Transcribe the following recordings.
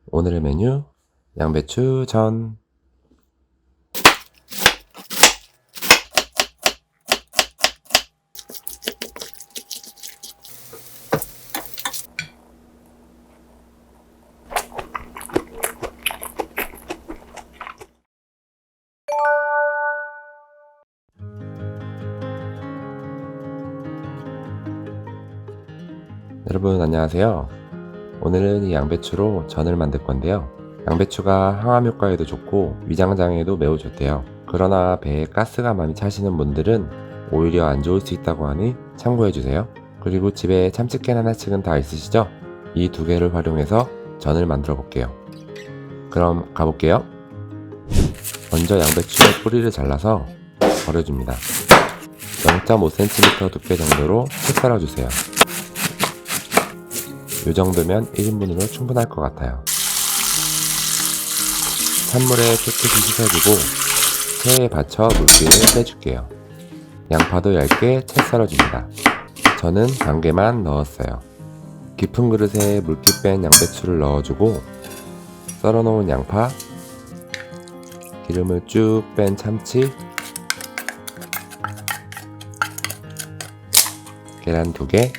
오늘의 메뉴 양배추 전. 여러분 안녕하세요. 오늘은 이 양배추로 전을 만들 건데요. 양배추가 항암 효과에도 좋고 위장장애에도 매우 좋대요. 그러나 배에 가스가 많이 차시는 분들은 오히려 안 좋을 수 있다고 하니 참고해주세요. 그리고 집에 참치캔 하나씩은 다 있으시죠? 이 두 개를 활용해서 전을 만들어 볼게요. 그럼 가볼게요. 먼저 양배추의 뿌리를 잘라서 버려줍니다. 0.5cm 두께 정도로 채 썰어주세요. 이 정도면 1인분으로 충분할 것 같아요. 찬물에 깨끗이 씻어주고 체에 받쳐 물기를 빼줄게요. 양파도 얇게 채 썰어줍니다. 저는 반 개만 넣었어요. 깊은 그릇에 물기 뺀 양배추를 넣어주고 썰어놓은 양파, 기름을 쭉 뺀 참치, 계란 2개,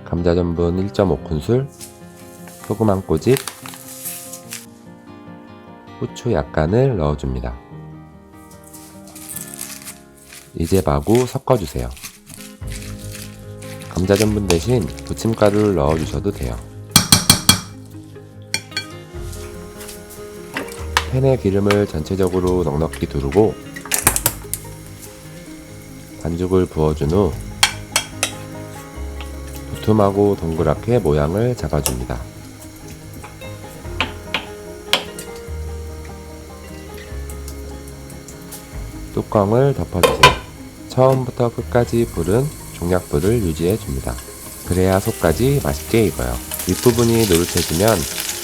감자 전분 1.5큰술, 소금 한 꼬집, 후추 약간을 넣어줍니다. 이제 마구 섞어주세요. 감자 전분 대신 부침가루를 넣어주셔도 돼요. 팬에 기름을 전체적으로 넉넉히 두르고 반죽을 부어준 후 두툼하고 동그랗게 모양을 잡아줍니다. 뚜껑을 덮어주세요. 처음부터 끝까지 불은 중약불을 유지해줍니다. 그래야 속까지 맛있게 익어요. 윗부분이 노릇해지면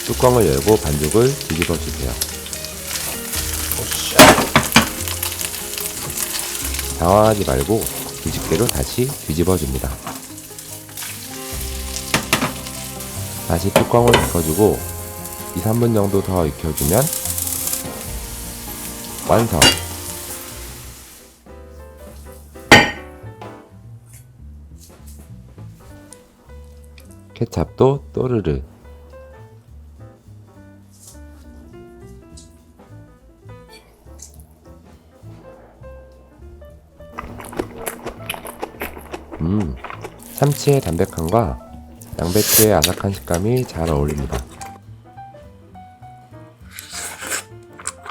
뚜껑을 열고 반죽을 뒤집어주세요. 당황하지 말고 뒤집개로 다시 뒤집어줍니다. 다시 뚜껑을 덮어주고 2-3분 정도 더 익혀주면 완성! 케찹도 또르르. 참치의 담백함과 양배추의 아삭한 식감이 잘 어울립니다.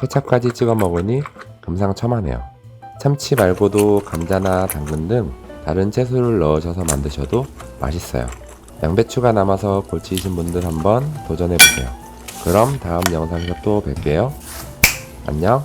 케찹까지 찍어 먹으니 금상첨화네요. 참치 말고도 감자나 당근 등 다른 채소를 넣으셔서 만드셔도 맛있어요. 양배추가 남아서 골치이신 분들 한번 도전해보세요. 그럼 다음 영상에서 또 뵐게요. 안녕.